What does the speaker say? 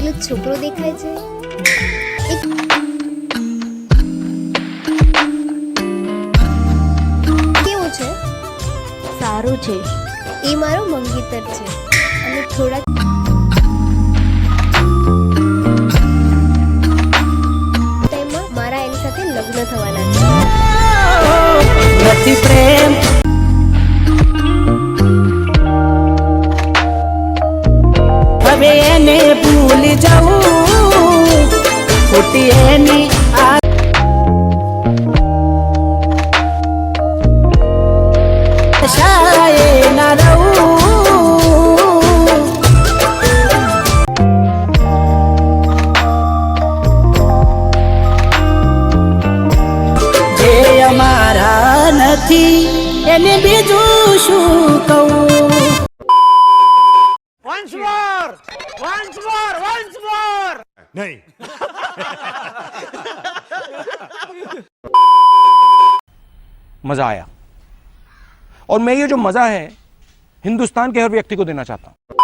પેલું છોકરો દેખાય છે કેવું છે? સારું છે. એ મારો મંગીતર છે અને થોડા ટાઈમમાં મારા એની સાથે લગ્ન થવાના છે. નથી પ્રેમ હવે એને ભૂલી જવું ખોટી એની આશાએ ના રહું. જે અમારા નથી એને બીજું શું કહું. नहीं मजा आया और मैं ये जो मजा है हिंदुस्तान के हर व्यक्ति को देना चाहता हूं।